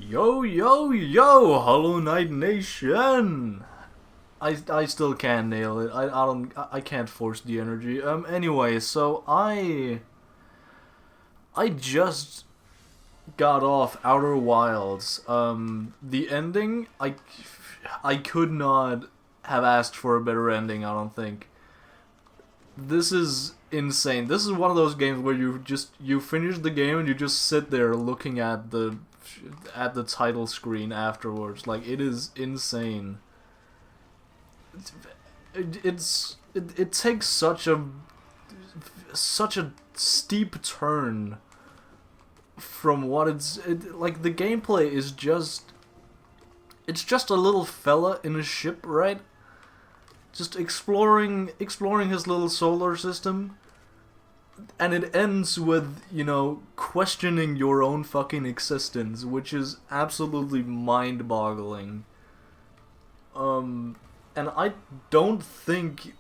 Yo, yo, yo, Hollow Knight Nation! I still can't nail it. I can't force the energy. Anyway, so I just got off Outer Wilds. The ending, I could not have asked for a better ending, I don't think. This is insane. This is one of those games where you finish the game and you just sit there looking at the title screen afterwards. Like, it is insane. It takes such a steep turn from what like. The gameplay is it's just a little fella in a ship, right? Just exploring his little solar system, and it ends with, you know, questioning your own fucking existence, which is absolutely mind-boggling. And I don't think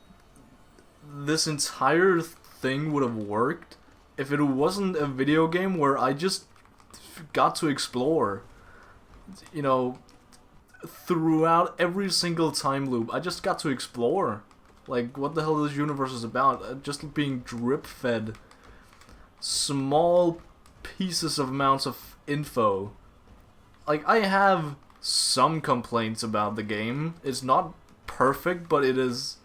this entire thing would have worked if it wasn't a video game where I just got to explore, you know, throughout every single time loop. I just got to explore, like, what the hell this universe is about. Just being drip-fed small pieces of amounts of info. Like, I have some complaints about the game. It's not perfect, but it is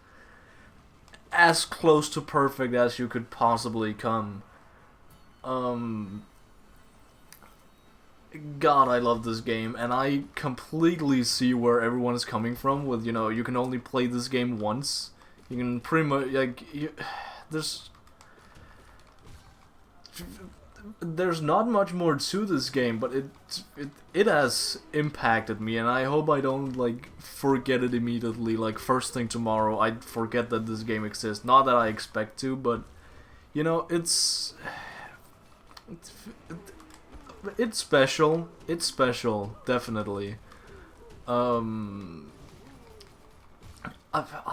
as close to perfect as you could possibly come. God, I love this game, and I completely see where everyone is coming from with, you know, you can only play this game once. You can pretty much, like, there's not much more to this game, but it has impacted me, and I hope I don't, like, forget it immediately. Like, first thing tomorrow, I'd forget that this game exists. Not that I expect to, but, you know, it's special. It's special, definitely. I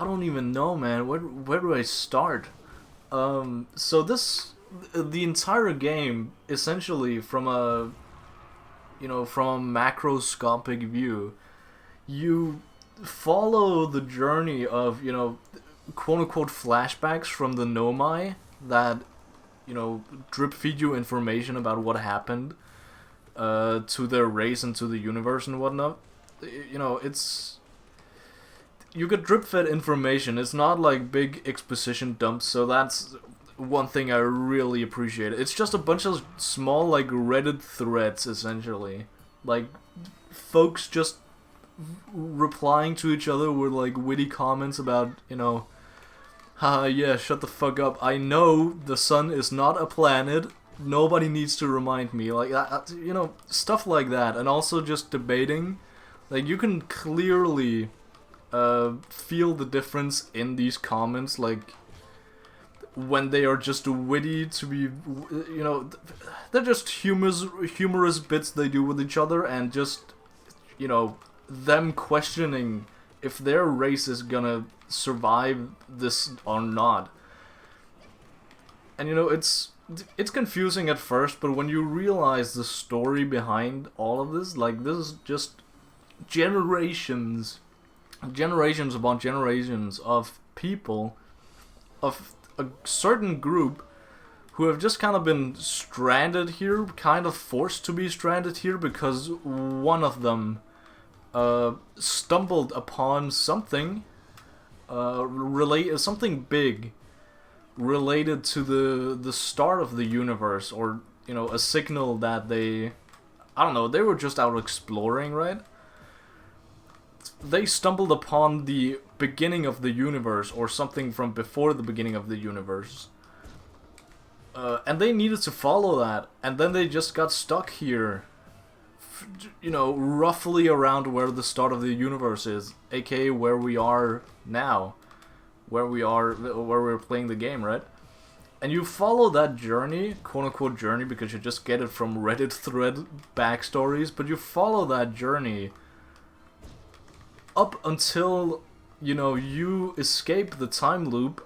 don't even know, man. Where do I start? So the entire game, essentially, from a macroscopic view, you follow the journey of, you know, quote unquote flashbacks from the Nomai that, you know, drip feed you information about what happened to their race and to the universe and whatnot. You know, you get drip fed information. It's not like big exposition dumps, so that's one thing I really appreciate. It's just a bunch of small, like, Reddit threads, essentially. Like, folks just replying to each other with, like, witty comments about, you know, haha, yeah, shut the fuck up. I know the sun is not a planet. Nobody needs to remind me. Like, you know, stuff like that. And also just debating. Like, you can clearly feel the difference in these comments, like, when they are just witty to be, you know, they're just humorous bits they do with each other, and just, you know, them questioning if their race is gonna survive this or not. And, you know, it's confusing at first, but when you realize the story behind all of this, like, this is just generations upon generations of people, of a certain group who have just kind of been stranded here, kind of forced to be stranded here because one of them stumbled upon something something big related to the start of the universe, or, you know, a signal that they were just out exploring, right? They stumbled upon the beginning of the universe, or something from before the beginning of the universe. And they needed to follow that, and then they just got stuck here, you know, roughly around where the start of the universe is, aka where we are now, where we're playing the game, right? And you follow that journey, quote-unquote journey, because you just get it from Reddit thread backstories, but you follow that journey up until, you know, you escape the time loop.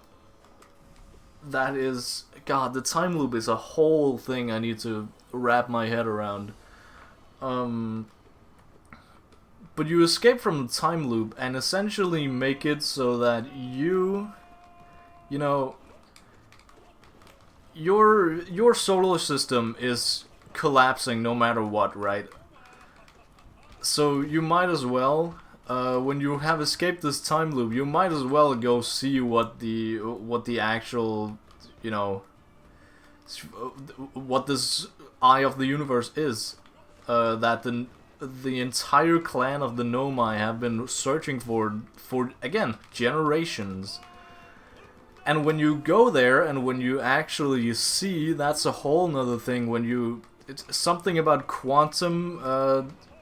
That is, God, the time loop is a whole thing I need to wrap my head around. but you escape from the time loop and essentially make it so that you know, your solar system is collapsing no matter what, right? So you might as well, when you have escaped this time loop, you might as well go see what the actual, you know, what this Eye of the Universe is. That the entire clan of the Nomai have been searching for again generations. And when you go there and when you actually see, that's a whole nother thing. When you, it's something about quantum,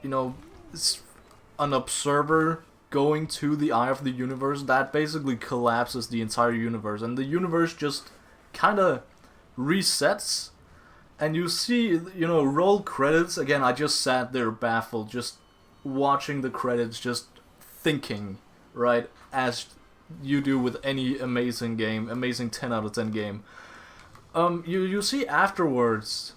you know, an observer going to the Eye of the Universe, that basically collapses the entire universe. And the universe just kind of resets. And you see, you know, roll credits. Again, I just sat there baffled, just watching the credits, just thinking, right, as you do with any amazing game, amazing 10 out of 10 game. You see afterwards,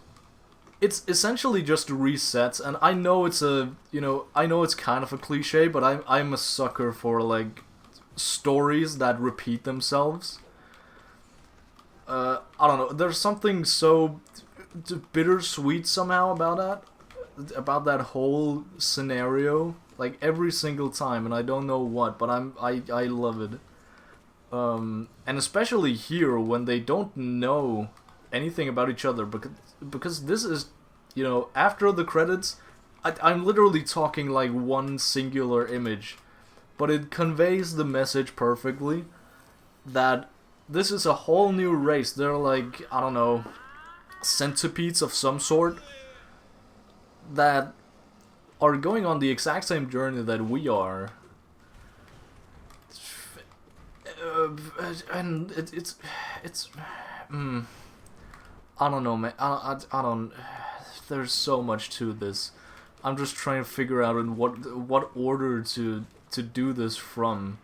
it's essentially just resets, and I know it's a, you know, I know it's kind of a cliche, but I'm a sucker for, like, stories that repeat themselves. I don't know, there's something so bittersweet somehow about that whole scenario, like every single time, and I don't know what, but I love it. And especially here when they don't know anything about each other, because this is, you know, after the credits, I'm literally talking like one singular image, but it conveys the message perfectly that this is a whole new race. They're like, I don't know, centipedes of some sort that are going on the exact same journey that we are, and it's I don't know, man. I don't. There's so much to this. I'm just trying to figure out in what order to do this from.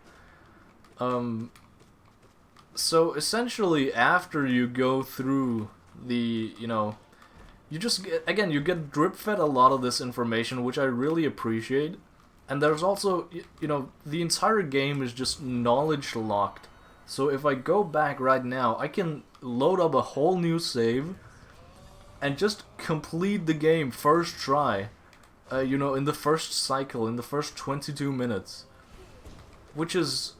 So essentially, after you go through the, you know, you just get, again, you get drip fed a lot of this information, which I really appreciate. And there's also, you know, the entire game is just knowledge locked. So if I go back right now, I can load up a whole new save and just complete the game first try. You know, in the first cycle, in the first 22 minutes. Which is,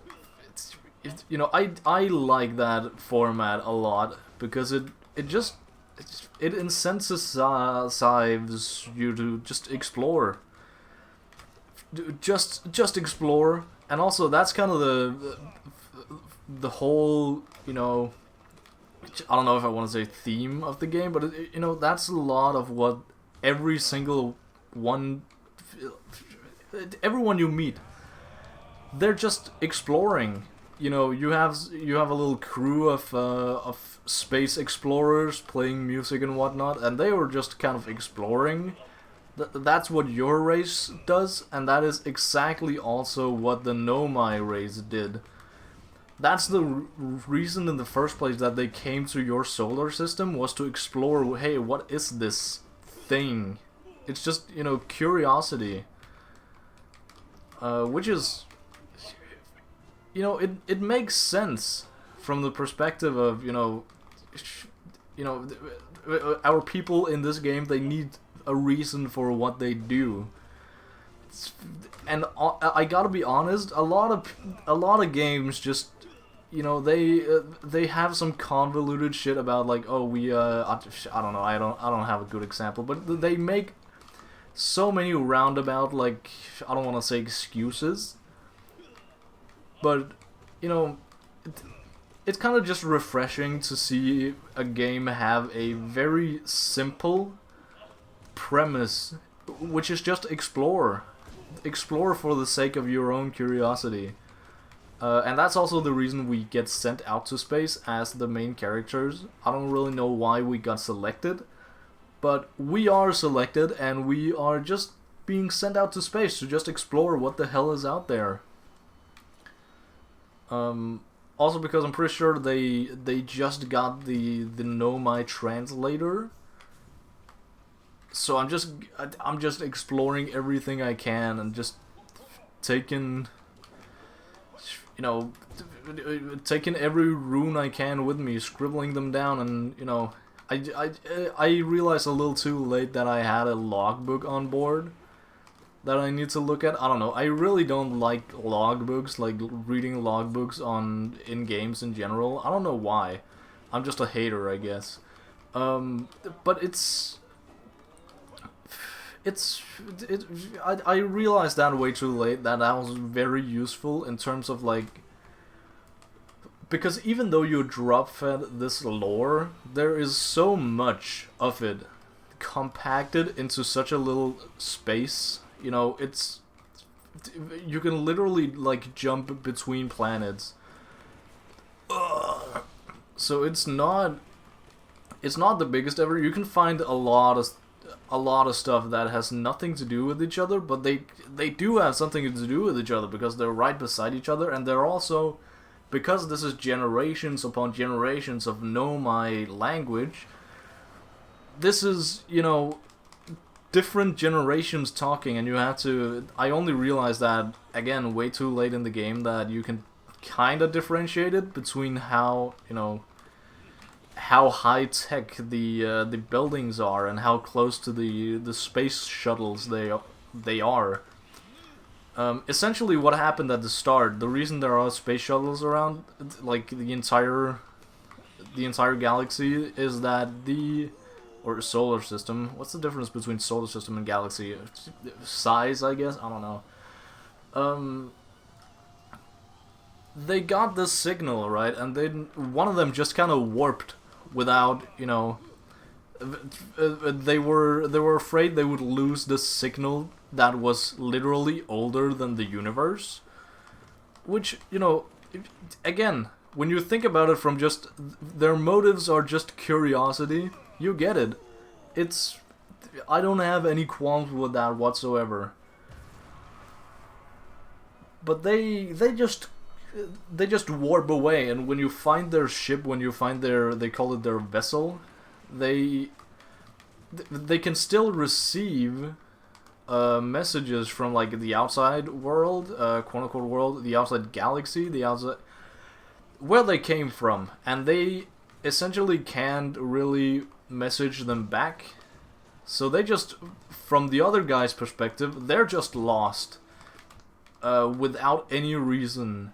you know, I like that format a lot, because it incentivizes you to just explore. Just explore, and also that's kind of the whole, you know, I don't know if I want to say theme of the game, but you know, that's a lot of what every single one, everyone you meet, they're just exploring. You know, you have a little crew of space explorers playing music and whatnot, and they were just kind of exploring. That's what your race does, and that is exactly also what the Nomai race did. That's the reason in the first place that they came to your solar system, was to explore, hey, what is this thing? It's just, you know, curiosity. Which is, you know, it makes sense from the perspective of, you know, our people in this game, they need a reason for what they do. And I gotta be honest, a lot of games just, you know, they have some convoluted shit about, like, oh, we I don't know, I don't have a good example, but they make so many roundabout, like, I don't want to say excuses, but, you know, it's kind of just refreshing to see a game have a very simple premise, which is just explore for the sake of your own curiosity. And that's also the reason we get sent out to space as the main characters. I don't really know why we got selected, but we are selected, and we are just being sent out to space to just explore what the hell is out there. Also because I'm pretty sure they just got the Nomai translator. So I'm just exploring everything I can, and just taken, you know, taken every rune I can with me, scribbling them down, and, you know, I realized a little too late that I had a logbook on board that I need to look at. I don't know, I really don't like logbooks, like reading logbooks in games in general. I don't know why. I'm just a hater, I guess. But I realized that way too late, that was very useful in terms of, like, because even though you drop fed this lore, there is so much of it compacted into such a little space. You know, you can literally, like, jump between planets. Ugh. So it's not the biggest ever. You can find a lot of stuff that has nothing to do with each other, but they do have something to do with each other because they're right beside each other, and they're also, because this is generations upon generations of Nomai language, this is, you know, different generations talking, and you have to... I only realized that, again, way too late in the game, that you can kind of differentiate it between how, you know, how high-tech the buildings are and how close to the space shuttles they are. Essentially, what happened at the start, the reason there are space shuttles around, like, the entire galaxy, is that or solar system, what's the difference between solar system and galaxy? Size, I guess? I don't know. They got this signal, right, and then one of them just kind of warped without, you know... They were afraid they would lose this signal that was literally older than the universe. Which, you know, again, when you think about it from just... Their motives are just curiosity. You get it. I don't have any qualms with that whatsoever. But they just warp away, and when you find their ship, when you find they call it their vessel, they can still receive messages from, like, the outside world, quote-unquote world, the outside galaxy, the outside... where they came from, and they essentially can't really message them back. So they just, from the other guy's perspective, they're just lost, without any reason,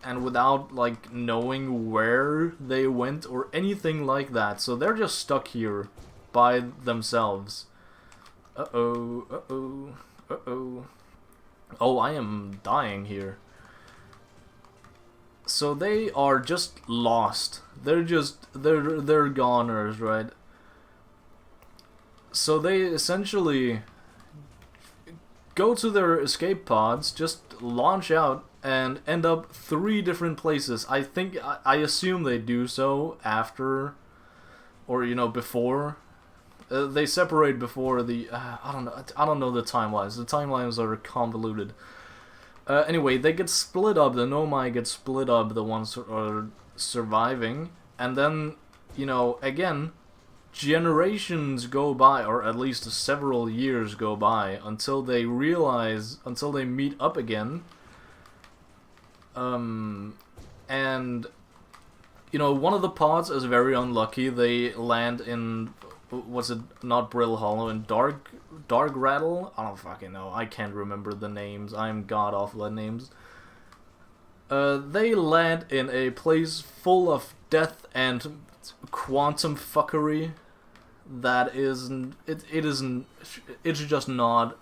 and without, like, knowing where they went or anything like that. So they're just stuck here by themselves. Uh-oh, uh-oh, uh-oh. Oh, I am dying here. So they are just lost. They're goners, right? So they essentially go to their escape pods, just launch out, and end up 3 different places. I assume they do so after, or, you know, before. They separate before the... I don't know the timelines. The timelines are convoluted. Anyway, they get split up. The Nomai get split up, the ones who are surviving. And then, you know, again, generations go by, or at least several years go by, until they meet up again. And, you know, one of the pods is very unlucky. They land in, was it not Brittle Hollow, in Dark Rattle? I don't fucking know. I can't remember the names. I'm god awful at names. They land in a place full of death and quantum fuckery. That isn't. It's just not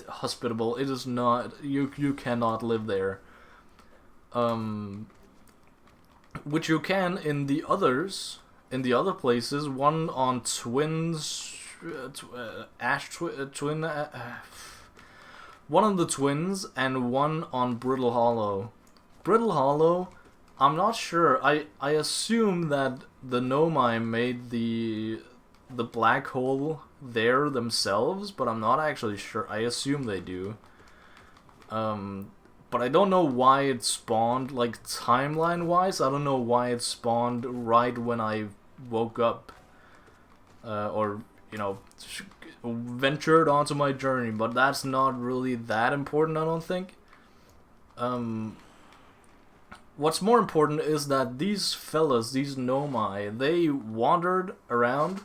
hospitable. It is not. You cannot live there. Which you can in the others. In the other places, one on Twins, one on the Twins, and one on Brittle Hollow. Brittle Hollow, I'm not sure. I assume that the Nomai made the black hole there themselves, but I'm not actually sure. I assume they do. But I don't know why it spawned, like, timeline-wise. I don't know why it spawned right when I woke up. Or, you know, ventured onto my journey, but that's not really that important, I don't think. What's more important is that these fellas, these Nomai, they wandered around,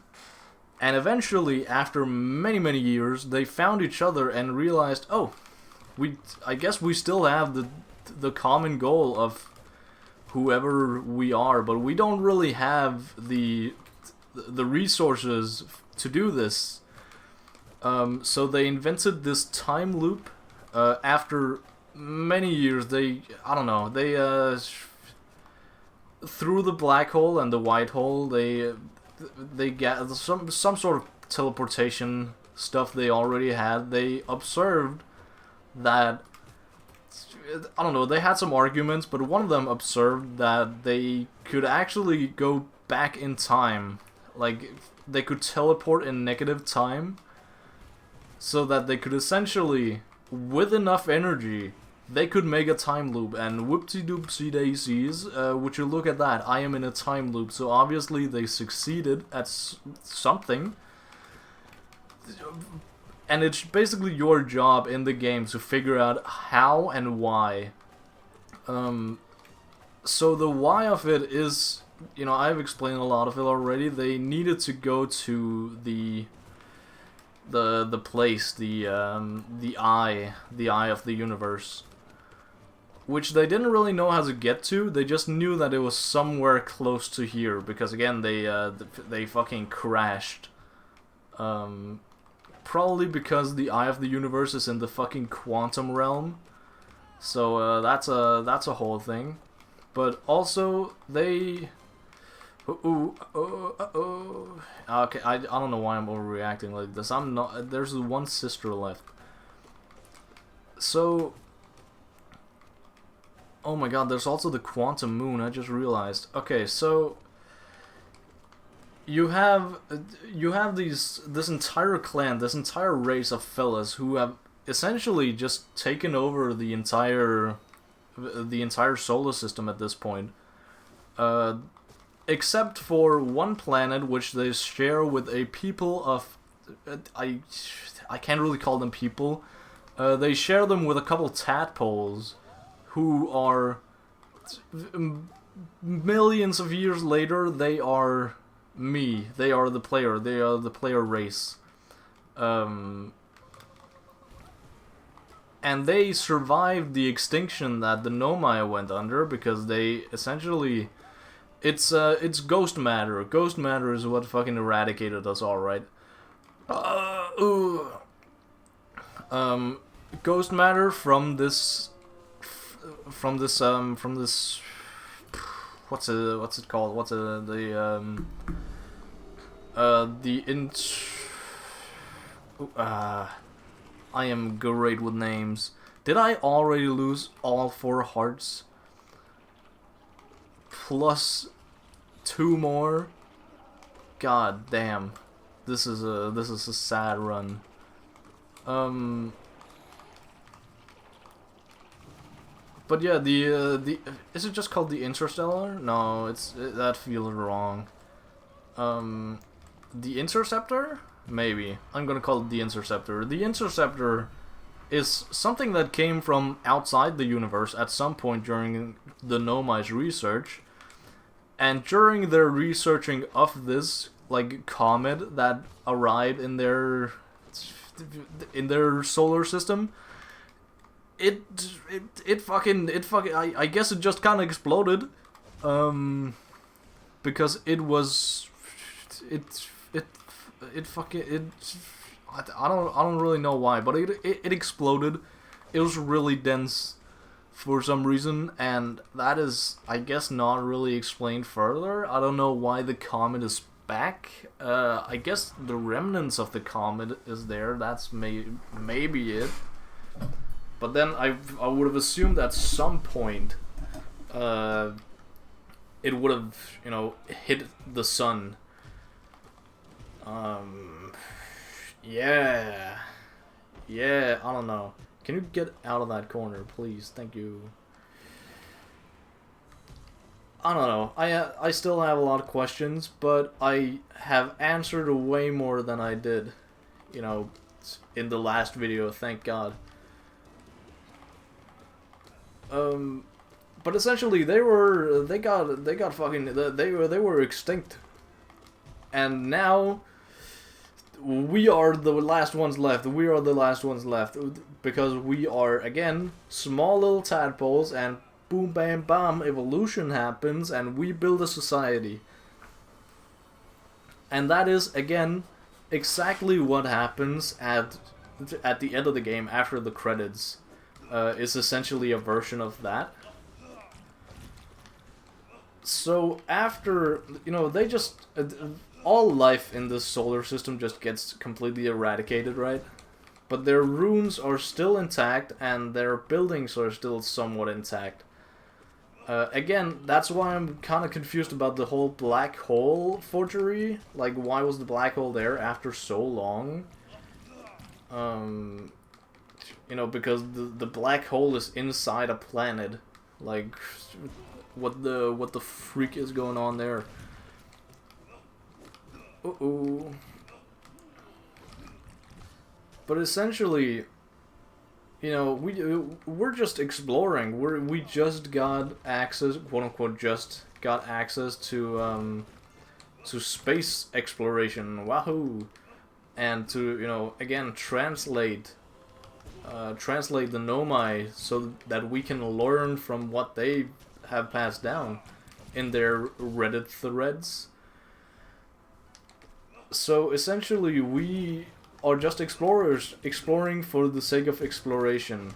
and eventually, after many years, they found each other and realized, oh, I guess we still have the common goal of whoever we are, but we don't really have the resources to do this. So they invented this time loop. After many years, they through the black hole and the white hole, they get some sort of teleportation stuff they already had. They observed that, I don't know, they had some arguments, but one of them observed that they could actually go back in time. Like, they could teleport in negative time, so that they could essentially, with enough energy, they could make a time loop. And whoopsie-doopsie daisies, would you look at that, I am in a time loop. So obviously they succeeded at something. And it's basically your job in the game to figure out how and why. So the why of it is, you know, I've explained a lot of it already. They needed to go to the place, the eye of the universe, which they didn't really know how to get to. They just knew that it was somewhere close to here, because again, they fucking crashed. Probably because the eye of the universe is in the fucking quantum realm. So that's a whole thing. But also they. Okay, I don't know why I'm overreacting like this. I'm not. There's one sister left. So. Oh my god, there's also the quantum moon, I just realized. Okay, so you have this entire clan, this entire race of fellas who have essentially just taken over the entire solar system at this point. Except for one planet which they share with a people of I can't really call them people. They share them with a couple tadpoles who are millions of years later. They are me. They are the player. They are the player race. And they survived the extinction that the Nomai went under, because they essentially, it's ghost matter. Ghost matter is what fucking eradicated us all, right? Ghost matter from this what's it called? I am great with names. Did I already lose all 4 hearts? Plus 2 more? God damn. This is a sad run. But yeah, the is it just called the Interstellar? No, that feels wrong. The Interceptor? Maybe. I'm gonna call it the Interceptor. The Interceptor is something that came from outside the universe at some point during the Nomai's research. And during their researching of this, like, comet that arrived in their solar system, it fucking I guess it just kind of exploded, because it was I don't really know why, but it exploded. It was really dense for some reason, and that is, I guess, not really explained further. I don't know why the comet is back. I guess the remnants of the comet is there. That's maybe it. But then I would have assumed at some point it would have, you know, hit the sun. Yeah, I don't know. Can you get out of that corner, please? Thank you. I don't know. I still have a lot of questions, but I have answered way more than I did, you know, in the last video. Thank God. But essentially they got fucking they were extinct, and now we are the last ones left. We are the last ones left because we are again small little tadpoles, and boom bam bam, evolution happens, and we build a society. And that is again exactly what happens at the end of the game after the credits. Is essentially a version of that. So after, you know, they just all life in this solar system just gets completely eradicated, right? But their runes are still intact, and their buildings are still somewhat intact. Again, that's why I'm kind of confused about the whole black hole forgery. Like, why was the black hole there after so long? You know, because the black hole is inside a planet. Like, what the freak is going on there? Uh-oh. But essentially, you know, we're just exploring. We just got access, quote unquote, just got access to space exploration. Wahoo! And to, you know, again translate the Nomai so that we can learn from what they have passed down in their Reddit threads. So essentially, we are just explorers exploring for the sake of exploration,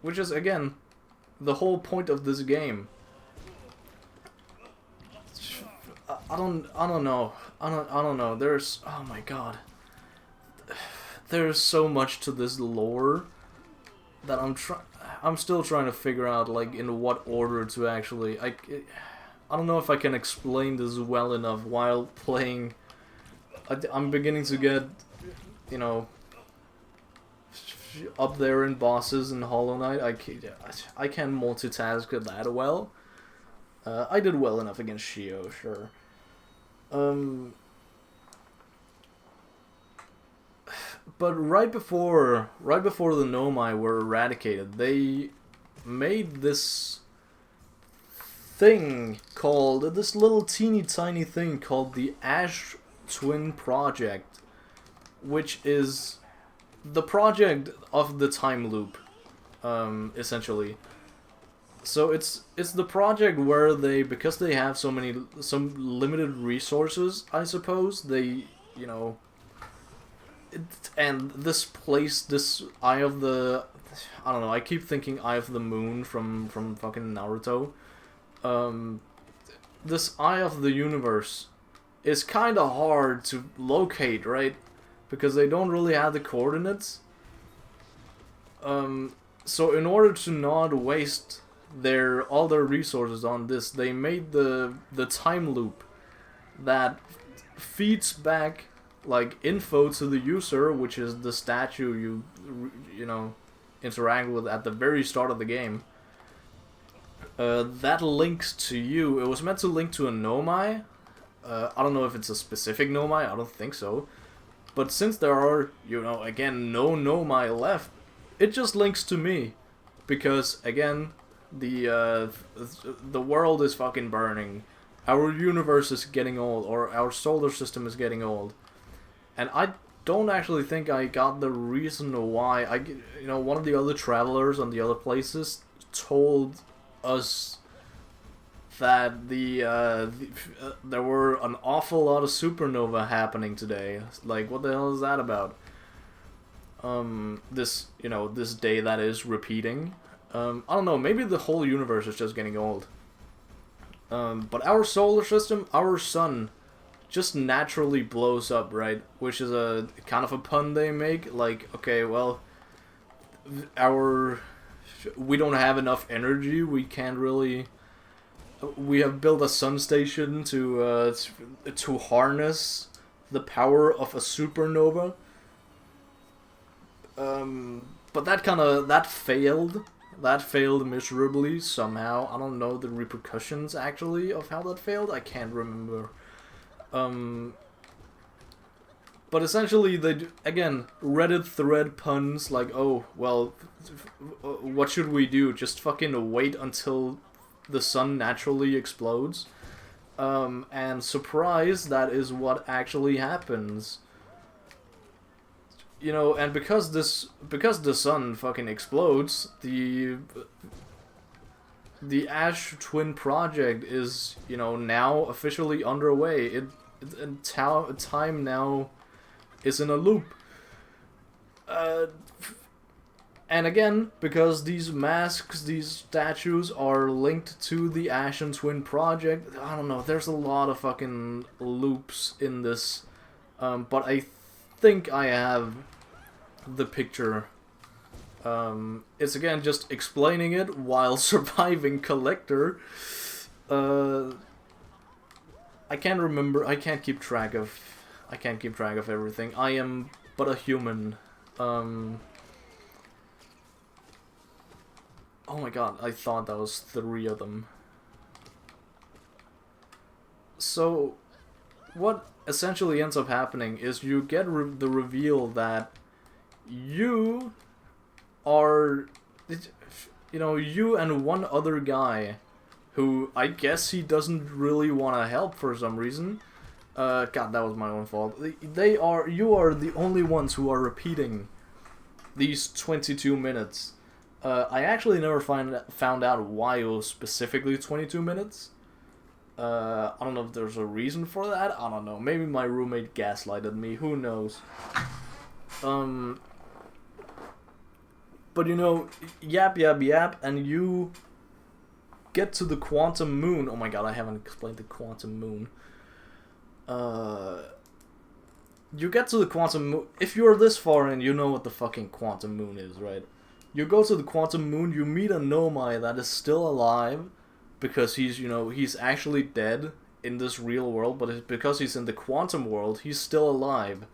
which is again the whole point of this game. I don't know. There's, oh my god, there's so much to this lore that I'm still trying to figure out, like, in what order to actually. I don't know if I can explain this well enough while playing. I'm beginning to get, you know, up there in bosses in Hollow Knight. I can multitask that well. I did well enough against Shio, sure. But right before the Nomai were eradicated, they made this thing called, this little teeny tiny thing called the Ash Twin Project, which is the project of the time loop, essentially. So it's the project where they, because they have some limited resources, I suppose, they, you know, and this place, this Eye of the, I don't know, I keep thinking Eye of the Moon from fucking Naruto. This Eye of the Universe is kind of hard to locate, right? Because they don't really have the coordinates. So in order to not waste all their resources on this, they made the time loop that feeds back, like, info to the user, which is the statue you know, interact with at the very start of the game. That links to you. It was meant to link to a Nomai. I don't know if it's a specific Nomai, I don't think so. But since there are, you know, again, no Nomai left, it just links to me. Because, again, the world is fucking burning. Our universe is getting old, or our solar system is getting old. And I don't actually think I got the reason why. You know, one of the other travelers on the other places told us that there were an awful lot of supernova happening today. Like, what the hell is that about? This, you know, this day that is repeating. I don't know, maybe the whole universe is just getting old. But our solar system, our sun, just naturally blows up, right? Which is a kind of a pun they make. Like, okay, well, we don't have enough energy. We can't really. We have built a sun station to harness the power of a supernova. But that failed. That failed miserably somehow. I don't know the repercussions actually of how that failed. I can't remember. But essentially, again, Reddit thread puns like, oh, well, what should we do? Just fucking wait until the sun naturally explodes? And surprise, that is what actually happens. You know, and because the sun fucking explodes, the Ash Twin project is, you know, now officially underway. Time now is in a loop. And again, because these masks, these statues are linked to the Ashen Twin project, I don't know, there's a lot of fucking loops in this. But I think I have the picture. It's again just explaining it while surviving Collector. I can't remember, I can't keep track of everything. I am but a human. Oh my god, I thought that was 3 of them. So, what essentially ends up happening is you get the reveal that you are, you know, you and one other guy who I guess he doesn't really want to help for some reason. God, that was my own fault. You are the only ones who are repeating these 22 minutes. I actually never found out why it was specifically 22 minutes. I don't know if there's a reason for that. I don't know. Maybe my roommate gaslighted me. Who knows? But you know, yap, and you get to the quantum moon. Oh my god, I haven't explained the quantum moon. You get to the quantum moon. If you're this far in, you know what the fucking quantum moon is, right? You go to the quantum moon, you meet a Nomai that is still alive, because he's, you know, he's actually dead in this real world, but because he's in the quantum world, he's still alive.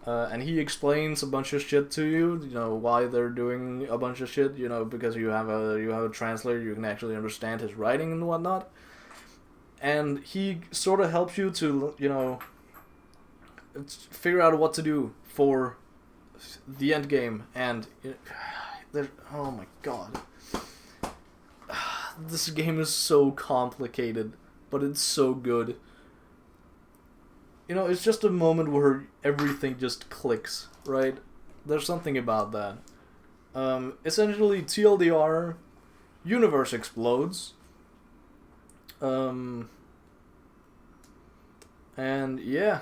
And he explains a bunch of shit to you, you know, why they're doing a bunch of shit, you know, because you have a translator, you can actually understand his writing and whatnot. And he sort of helps you to, you know, figure out what to do for the end game. And oh my god, this game is so complicated, but it's so good. You know, it's just a moment where everything just clicks, right? There's something about that. Essentially, TLDR, universe explodes. And yeah,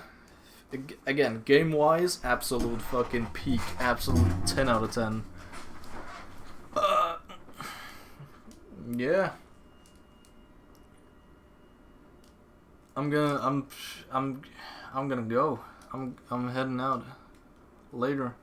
again, game-wise, absolute fucking peak, absolute 10 out of 10. Yeah. I'm gonna go. I'm heading out later.